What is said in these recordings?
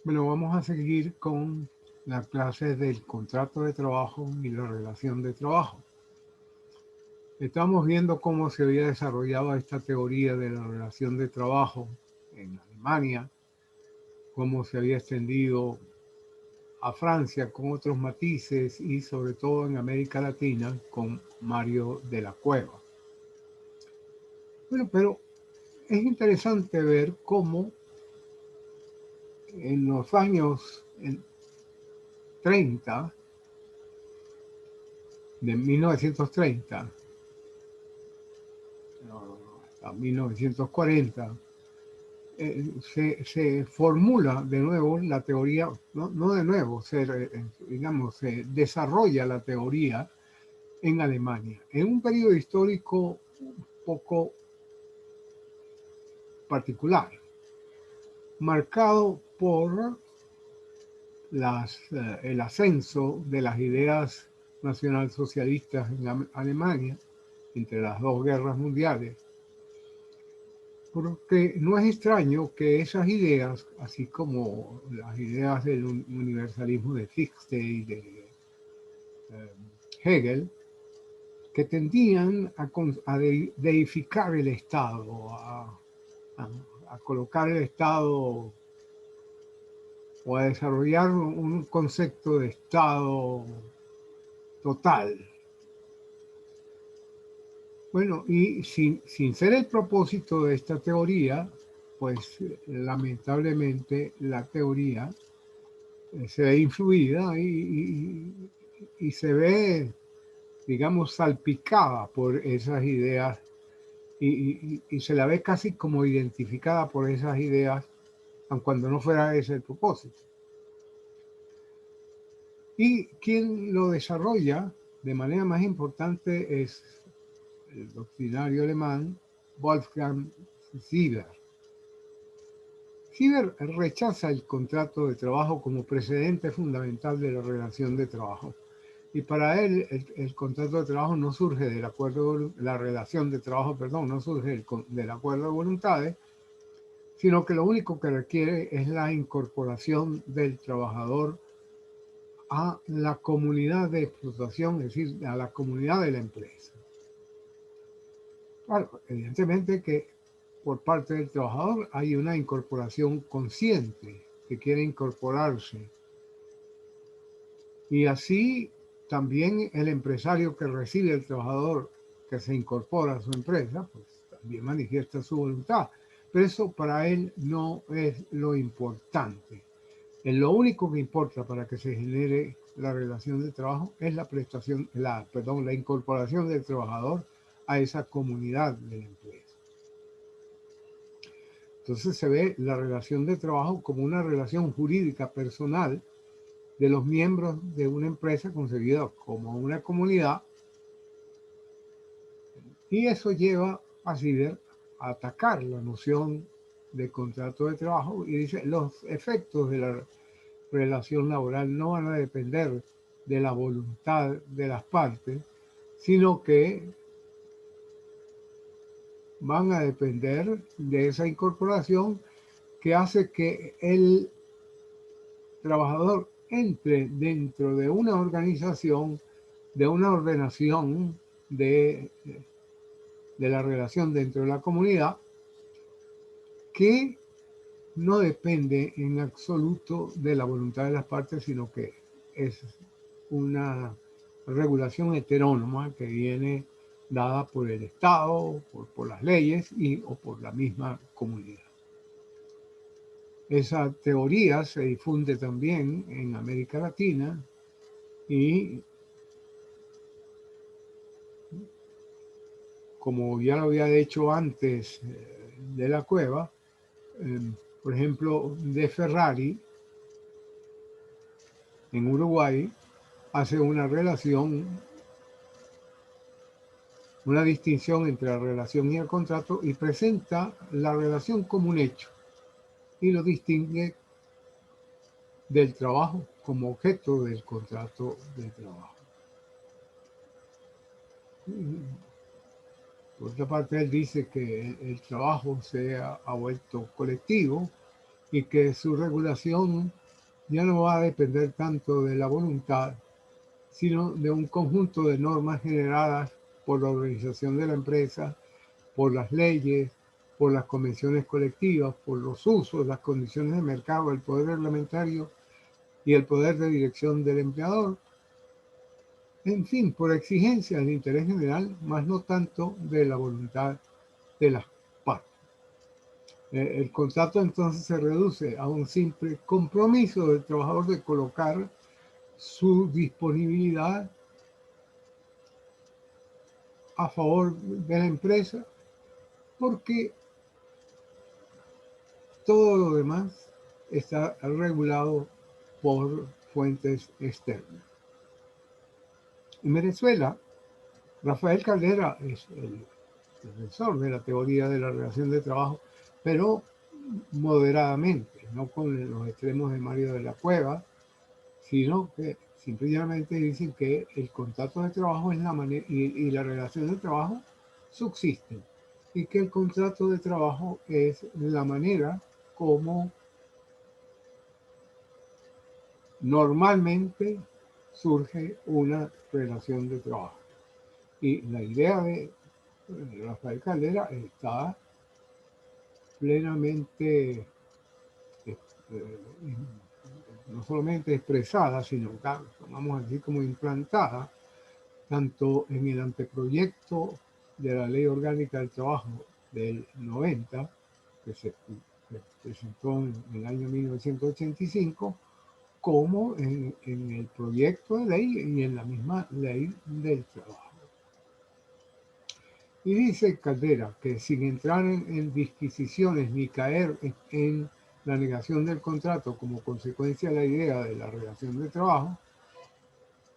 Bueno, vamos a seguir con las clases del contrato de trabajo y la relación de trabajo. Estamos viendo cómo se había desarrollado esta teoría de la relación de trabajo en Alemania, cómo se había extendido a Francia con otros matices y sobre todo en América Latina con Mario de la Cueva. Bueno, pero es interesante ver cómo en los años 30, de 1930 a 1940, se formula de nuevo la teoría, no de nuevo, digamos, se desarrolla la teoría en Alemania, en un periodo histórico un poco particular, marcado por el ascenso de las ideas nacionalsocialistas en Alemania entre las dos guerras mundiales. Porque no es extraño que esas ideas, así como las ideas del universalismo de Fichte y de Hegel, que tendían a deificar el Estado, a colocar el Estado o a desarrollar un concepto de Estado total. Bueno, y sin ser el propósito de esta teoría, pues lamentablemente la teoría se ve influida y se ve, digamos, salpicada por esas ideas y se la ve casi como identificada por esas ideas, aun cuando no fuera ese el propósito. Y quien lo desarrolla de manera más importante es el doctrinario alemán Wolfgang Sieber. Sieber rechaza el contrato de trabajo como precedente fundamental de la relación de trabajo. Y para él el contrato de trabajo no surge del acuerdo, la relación de trabajo, perdón, no surge del acuerdo de voluntades, sino que lo único que requiere es la incorporación del trabajador a la comunidad de explotación, es decir, a la comunidad de la empresa. Claro, evidentemente que por parte del trabajador hay una incorporación consciente que quiere incorporarse. Y así también el empresario que recibe al trabajador que se incorpora a su empresa, pues también manifiesta su voluntad. Pero eso para él no es lo importante. Lo único que importa para que se genere la relación de trabajo es la incorporación del trabajador a esa comunidad de la empresa. Entonces se ve la relación de trabajo como una relación jurídica personal de los miembros de una empresa concebida como una comunidad, y eso lleva a Sieber a atacar la noción de contrato de trabajo y dice los efectos de la relación laboral no van a depender de la voluntad de las partes, sino que van a depender de esa incorporación que hace que el trabajador entre dentro de una organización, de una ordenación de la relación dentro de la comunidad, que no depende en absoluto de la voluntad de las partes, sino que es una regulación heterónoma que viene dada por el Estado, por las leyes o por la misma comunidad. Esa teoría se difunde también en América Latina y, como ya lo había hecho antes de la Cueva, por ejemplo, de Ferrari en Uruguay, hace una relación, una distinción entre la relación y el contrato y presenta la relación como un hecho y lo distingue del trabajo como objeto del contrato de trabajo. Por otra parte, él dice que el trabajo se ha vuelto colectivo y que su regulación ya no va a depender tanto de la voluntad, sino de un conjunto de normas generadas por la organización de la empresa, por las leyes, por las convenciones colectivas, por los usos, las condiciones de mercado, el poder reglamentario y el poder de dirección del empleador. En fin, por exigencia del interés general, más no tanto de la voluntad de las partes. El contrato entonces se reduce a un simple compromiso del trabajador de colocar su disponibilidad a favor de la empresa, porque todo lo demás está regulado por fuentes externas. En Venezuela, Rafael Caldera es el defensor de la teoría de la relación de trabajo, pero moderadamente, no con los extremos de Mario de la Cueva, sino que simplemente dicen que el contrato de trabajo es la manera y la relación de trabajo subsisten y que el contrato de trabajo es la manera como normalmente surge una relación de trabajo. Y la idea de Rafael Caldera está plenamente, eh, no solamente expresada, sino, vamos a decir, como implantada, tanto en el anteproyecto de la Ley Orgánica del Trabajo del 90, que se presentó en el año 1985, como en el proyecto de ley y en la misma ley del trabajo. Y dice Caldera que sin entrar en disquisiciones ni caer en la negación del contrato como consecuencia de la idea de la relación de trabajo,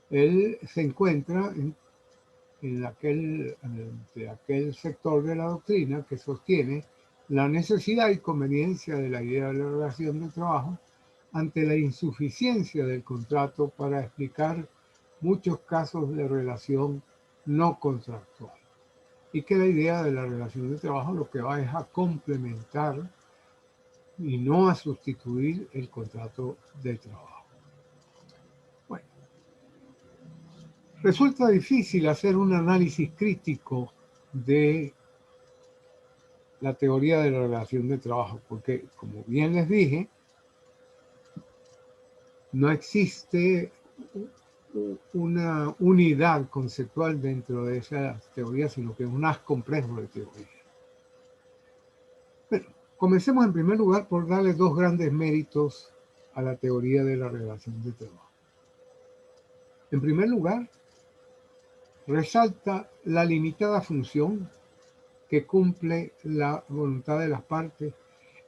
él se encuentra en aquel sector de la doctrina que sostiene la necesidad y conveniencia de la idea de la relación de trabajo ante la insuficiencia del contrato para explicar muchos casos de relación no contractual. Y que la idea de la relación de trabajo lo que va es a complementar y no a sustituir el contrato de trabajo. Bueno, resulta difícil hacer un análisis crítico de la teoría de la relación de trabajo, porque como bien les dije, no existe una unidad conceptual dentro de esa teoría, sino que es un haz complejo de teoría. Bueno, comencemos en primer lugar por darle dos grandes méritos a la teoría de la relación de trabajo. En primer lugar, resalta la limitada función que cumple la voluntad de las partes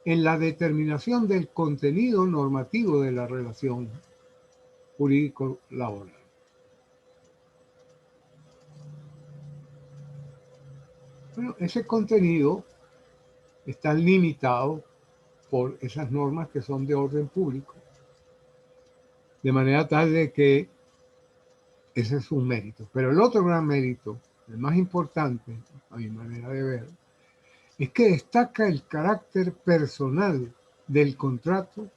en la determinación del contenido normativo de la relación jurídico-laboral. Bueno, ese contenido está limitado por esas normas que son de orden público, de manera tal de que ese es un mérito. Pero el otro gran mérito, el más importante, a mi manera de ver, es que destaca el carácter personal del contrato,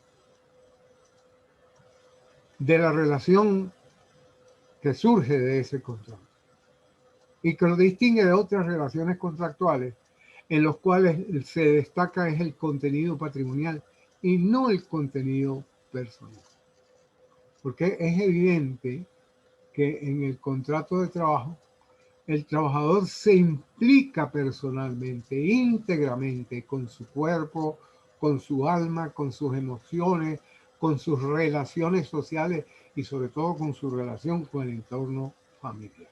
de la relación que surge de ese contrato, y que lo distingue de otras relaciones contractuales en los cuales se destaca es el contenido patrimonial y no el contenido personal. Porque es evidente que en el contrato de trabajo el trabajador se implica personalmente, íntegramente, con su cuerpo, con su alma, con sus emociones, con sus relaciones sociales y sobre todo con su relación con el entorno familiar.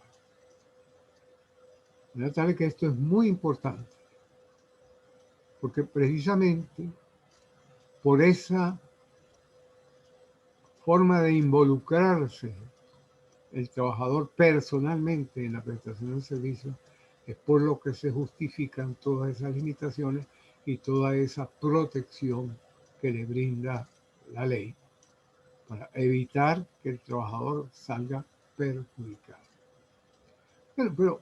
De manera tal que esto es muy importante, porque precisamente por esa forma de involucrarse el trabajador personalmente en la prestación del servicio, es por lo que se justifican todas esas limitaciones y toda esa protección que le brinda la ley para evitar que el trabajador salga perjudicado. Pero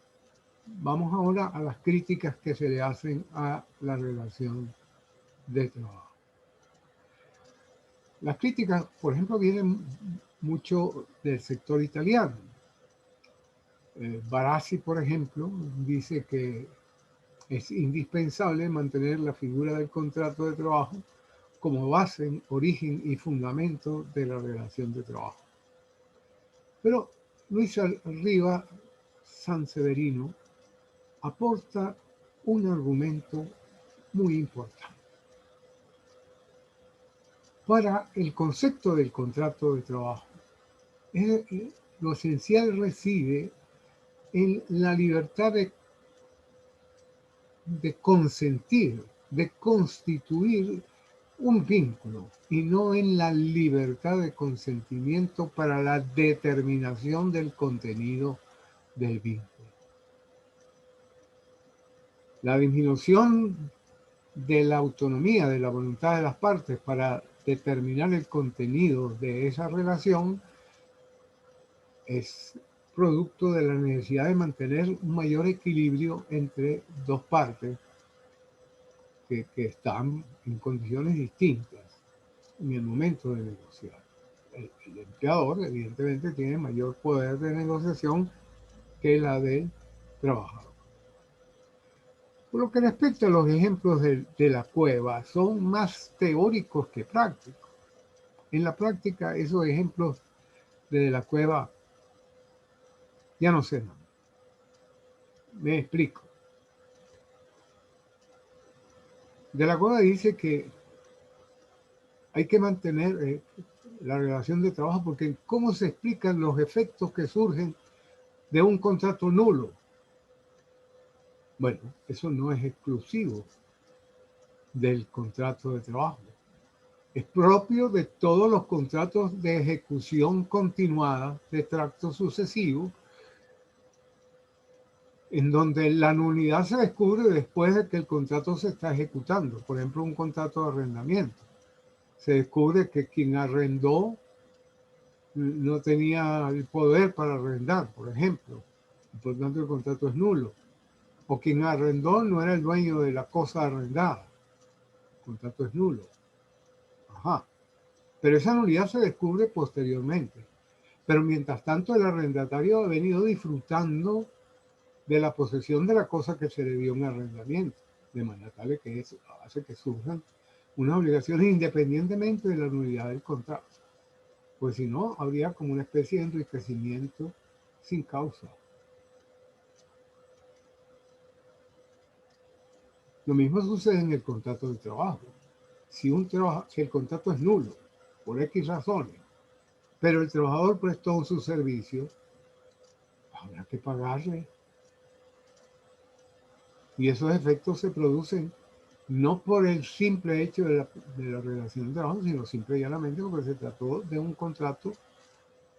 vamos ahora a las críticas que se le hacen a la relación de trabajo. Las críticas, por ejemplo, vienen mucho del sector italiano. Barassi, por ejemplo, dice que es indispensable mantener la figura del contrato de trabajo como base, origen y fundamento de la relación de trabajo. Pero Luis Riva Sanseverino aporta un argumento muy importante. Para el concepto del contrato de trabajo, lo esencial reside en la libertad de consentir, de constituir un vínculo y no en la libertad de consentimiento para la determinación del contenido del vínculo. La disminución de la autonomía, de la voluntad de las partes para determinar el contenido de esa relación es producto de la necesidad de mantener un mayor equilibrio entre dos partes que están en condiciones distintas en el momento de negociar. El empleador evidentemente tiene mayor poder de negociación que la del trabajador. Por lo que respecta a los ejemplos de la cueva, son más teóricos que prácticos. En la práctica, esos ejemplos de la cueva ya no se dan. Me explico. De la cueva dice que hay que mantener la relación de trabajo porque ¿cómo se explican los efectos que surgen de un contrato nulo? Bueno, eso no es exclusivo del contrato de trabajo. Es propio de todos los contratos de ejecución continuada de tracto sucesivo, en donde la nulidad se descubre después de que el contrato se está ejecutando. Por ejemplo, un contrato de arrendamiento. Se descubre que quien arrendó no tenía el poder para arrendar, por ejemplo. Por tanto, el contrato es nulo. O quien arrendó no era el dueño de la cosa arrendada. El contrato es nulo. Ajá. Pero esa nulidad se descubre posteriormente. Pero mientras tanto, el arrendatario ha venido disfrutando de la posesión de la cosa que se le dio en arrendamiento, de manera tal que eso hace que surjan unas obligaciones independientemente de la nulidad del contrato. Pues si no, habría como una especie de enriquecimiento sin causa. Lo mismo sucede en el contrato de trabajo. Si el contrato es nulo, por X razones, pero el trabajador prestó su servicio, habrá que pagarle. Y esos efectos se producen no por el simple hecho de la relación de trabajo, sino simple y llanamente porque se trató de un contrato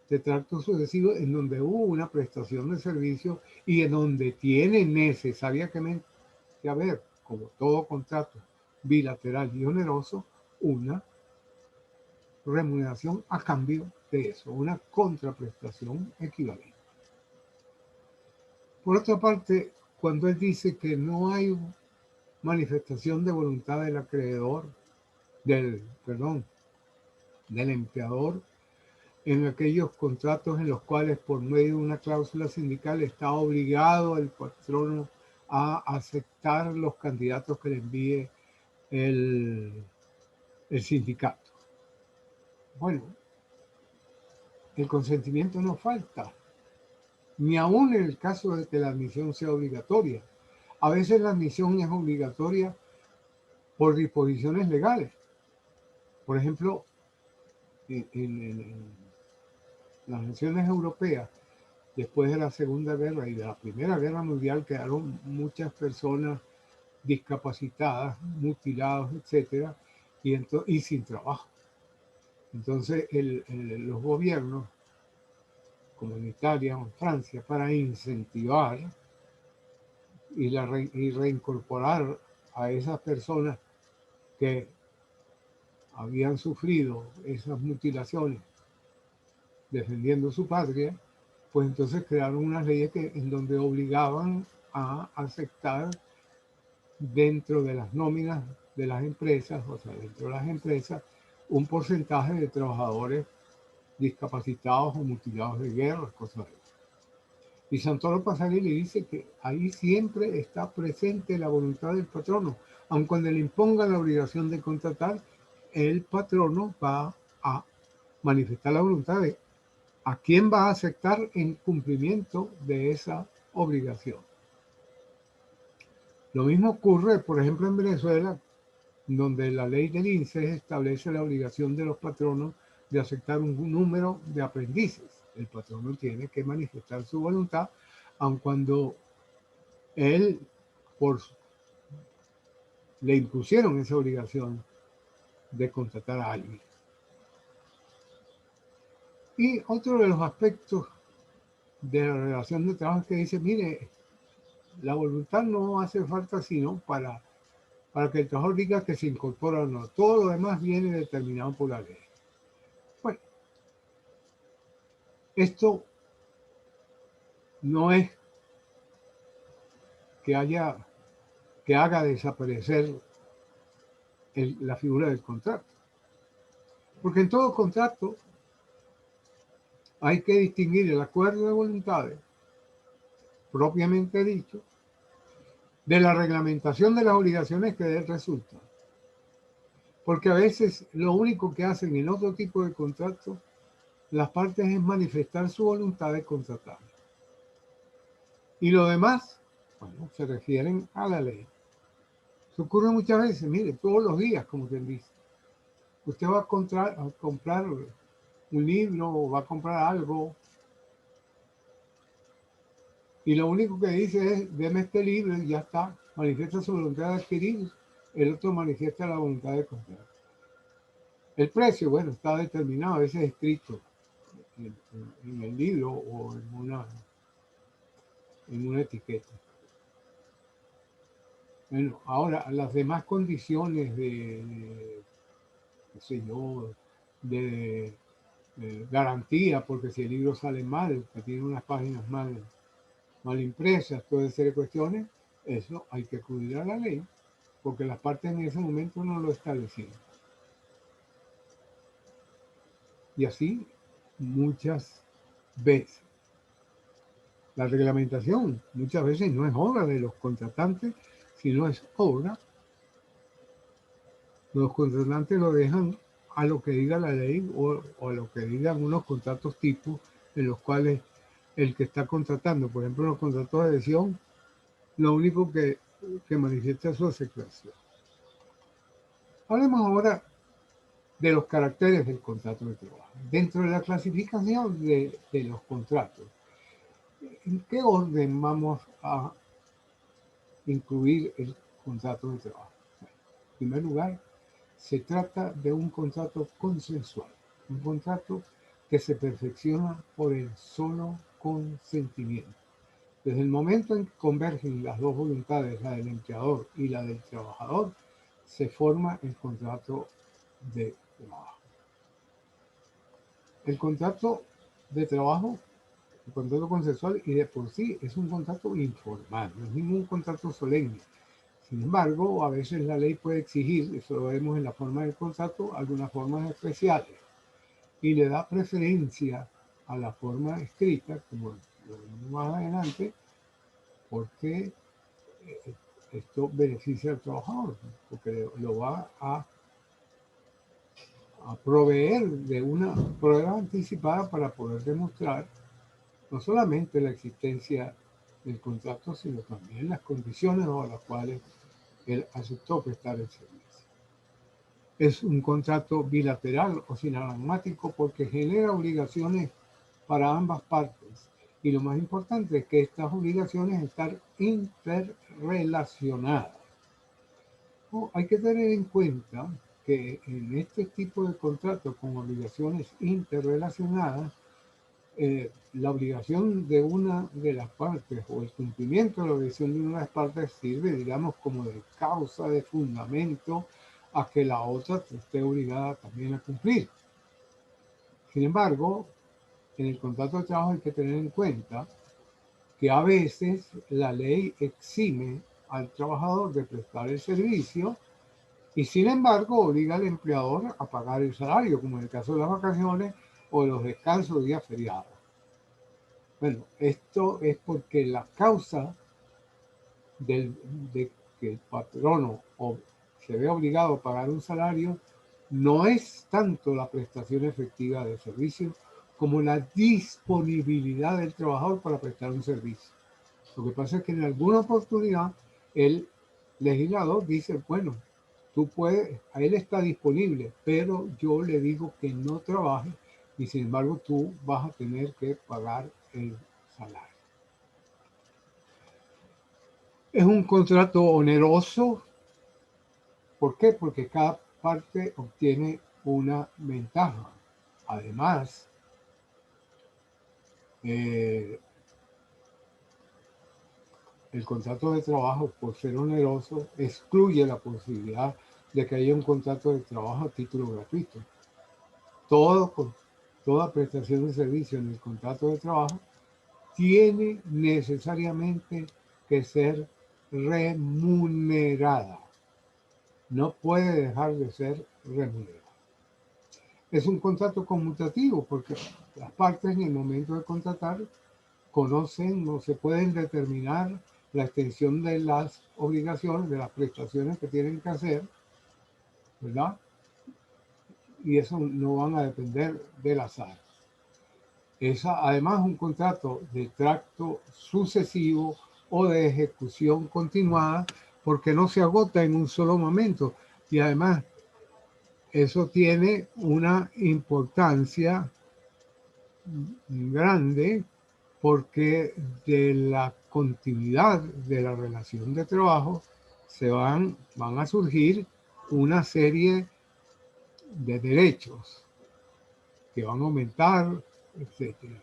de tracto sucesivo en donde hubo una prestación de servicio y en donde tiene necesariamente que haber, como todo contrato bilateral y oneroso, una remuneración a cambio de eso, una contraprestación equivalente. Por otra parte, cuando él dice que no hay manifestación de voluntad del acreedor, del empleador, en aquellos contratos en los cuales por medio de una cláusula sindical está obligado el patrono a aceptar los candidatos que le envíe el sindicato. Bueno, el consentimiento no falta, ni aún en el caso de que la admisión sea obligatoria. A veces la admisión es obligatoria por disposiciones legales. Por ejemplo, en las naciones europeas, después de la Segunda Guerra y de la Primera Guerra Mundial, quedaron muchas personas discapacitadas, mutiladas, etcétera, y sin trabajo. Entonces, los gobiernos, como en Italia o en Francia, para incentivar y reincorporar a esas personas que habían sufrido esas mutilaciones defendiendo su patria, pues entonces crearon unas leyes en donde obligaban a aceptar dentro de las nóminas de las empresas, o sea, dentro de las empresas, un porcentaje de trabajadores discapacitados o mutilados de guerra, cosas así. Y Santoro Pasarelli dice que ahí siempre está presente la voluntad del patrono, aun cuando le impongan la obligación de contratar, el patrono va a manifestar la voluntad de a quién va a aceptar en cumplimiento de esa obligación. Lo mismo ocurre, por ejemplo, en Venezuela, donde la ley del INSEE establece la obligación de los patronos de aceptar un número de aprendices. El patrono tiene que manifestar su voluntad, aun cuando él le impusieron esa obligación de contratar a alguien. Y otro de los aspectos de la relación de trabajo es que dice, mire, la voluntad no hace falta sino para que el trabajador diga que se incorpora o no. Todo lo demás viene determinado por la ley. Bueno, esto no es que haga desaparecer la figura del contrato. Porque en todo contrato hay que distinguir el acuerdo de voluntades, propiamente dicho, de la reglamentación de las obligaciones que de él resultan. Porque a veces lo único que hacen en otro tipo de contratos las partes es manifestar su voluntad de contratar. Y lo demás, bueno, se refieren a la ley. Eso ocurre muchas veces, mire, todos los días, como quien dice. Usted va a comprar un libro o va a comprar algo y lo único que dice es, deme este libro y ya está. Manifiesta su voluntad de adquirir, el otro manifiesta la voluntad de comprar. El precio, bueno, está determinado, a veces escrito en el libro o en una etiqueta. Bueno, ahora las demás condiciones qué sé yo, de garantía, porque si el libro sale mal, que tiene unas páginas mal impresas, toda serie de cuestiones, eso hay que acudir a la ley, porque las partes en ese momento no lo establecieron. Y así muchas veces. La reglamentación muchas veces no es obra de los contratantes, sino es obra. Los contratantes lo dejan a lo que diga la ley o a lo que digan unos contratos tipos en los cuales el que está contratando, por ejemplo, los contratos de adhesión, lo único que manifiesta es su aceptación. Hablemos ahora de los caracteres del contrato de trabajo. Dentro de la clasificación de los contratos, ¿en qué orden vamos a incluir el contrato de trabajo? Bueno, en primer lugar, se trata de un contrato consensual, un contrato que se perfecciona por el solo consentimiento. Desde el momento en que convergen las dos voluntades, la del empleador y la del trabajador, se forma el contrato de trabajo. El contrato de trabajo, el contrato consensual, y de por sí es un contrato informal, no es ningún contrato solemne. Sin embargo, a veces la ley puede exigir, eso lo vemos en la forma del contrato, algunas formas especiales y le da preferencia a la forma escrita, como lo veremos más adelante, porque esto beneficia al trabajador, porque lo va a proveer de una prueba anticipada para poder demostrar no solamente la existencia del contrato, sino también las condiciones bajo las cuales él aceptó prestar el servicio. Es un contrato bilateral o sinagmático porque genera obligaciones para ambas partes. Y lo más importante es que estas obligaciones están interrelacionadas. Hay que tener en cuenta que en este tipo de contratos con obligaciones interrelacionadas, la obligación de una de las partes o el cumplimiento de la obligación de una de las partes sirve, digamos, como de causa, de fundamento a que la otra esté obligada también a cumplir. Sin embargo, en el contrato de trabajo hay que tener en cuenta que a veces la ley exime al trabajador de prestar el servicio Y sin embargo obliga al empleador a pagar el salario, como en el caso de las vacaciones o de los descansos de días feriados. Bueno, esto es porque la causa de que el patrono se ve obligado a pagar un salario no es tanto la prestación efectiva del servicio como la disponibilidad del trabajador para prestar un servicio. Lo que pasa es que en alguna oportunidad el legislador dice, bueno, tú puedes, a él está disponible, pero yo le digo que no trabaje y sin embargo tú vas a tener que pagar el salario. Es un contrato oneroso. ¿Por qué? Porque cada parte obtiene una ventaja. Además, eh, el contrato de trabajo, por ser oneroso, excluye la posibilidad de que haya un contrato de trabajo a título gratuito. Todo, toda prestación de servicio en el contrato de trabajo tiene necesariamente que ser remunerada. No puede dejar de ser remunerada. Es un contrato conmutativo porque las partes en el momento de contratar conocen o se pueden determinar la extensión de las obligaciones, de las prestaciones que tienen que hacer, ¿verdad? Y eso no van a depender del azar. Es además un contrato de tracto sucesivo o de ejecución continuada porque no se agota en un solo momento. Y además eso tiene una importancia grande porque de la continuidad de la relación de trabajo van a surgir una serie de derechos que van a aumentar, etcétera.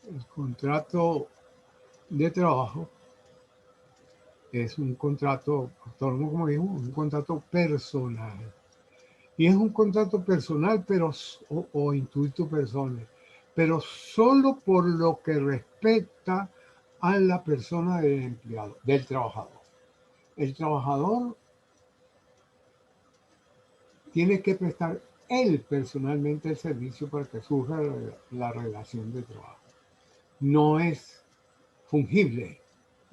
El contrato de trabajo es un contrato autónomo, como digo, un contrato personal. Y es un contrato personal o intuito personal, pero solo por lo que respecta a la persona del empleado, del trabajador. El trabajador tiene que prestar él personalmente el servicio para que surja la relación de trabajo. No es fungible.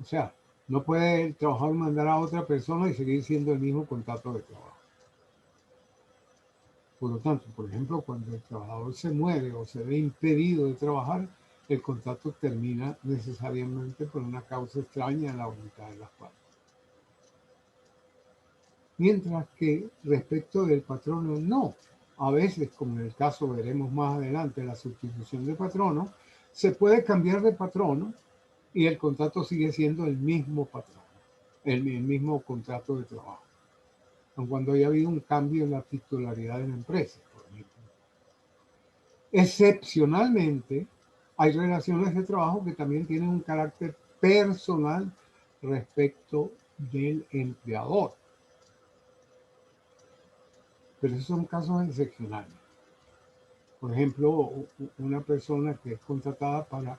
O sea, no puede el trabajador mandar a otra persona y seguir siendo el mismo contrato de trabajo. Por lo tanto, por ejemplo, cuando el trabajador se muere o se ve impedido de trabajar, el contrato termina necesariamente por una causa extraña en la voluntad de las partes. Mientras que respecto del patrono, no. A veces, como en el caso veremos más adelante, la sustitución de patrono, se puede cambiar de patrono y el contrato sigue siendo el mismo patrono, el mismo contrato de trabajo, aun cuando haya habido un cambio en la titularidad de la empresa, por ejemplo. Excepcionalmente, hay relaciones de trabajo que también tienen un carácter personal respecto del empleador. Pero esos son casos excepcionales. Por ejemplo, una persona que es contratada para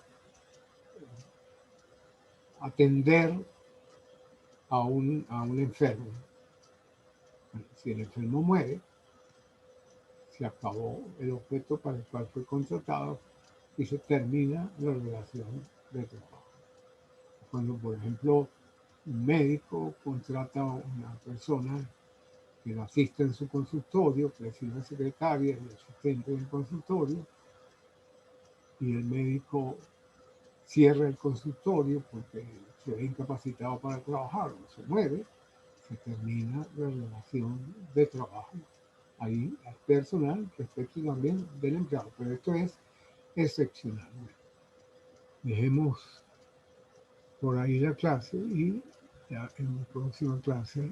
atender a un enfermo. Si el enfermo muere, se acabó el objeto para el cual fue contratado y se termina la relación de trabajo. Cuando, por ejemplo, un médico contrata a una persona que lo asiste en su consultorio, que es una secretaria y asistente del consultorio, y el médico cierra el consultorio porque se ve incapacitado para trabajar o se muere, se termina la relación de trabajo. Ahí es personal respecto también del empleado, pero esto es excepcional. Dejemos por ahí la clase y ya en la próxima clase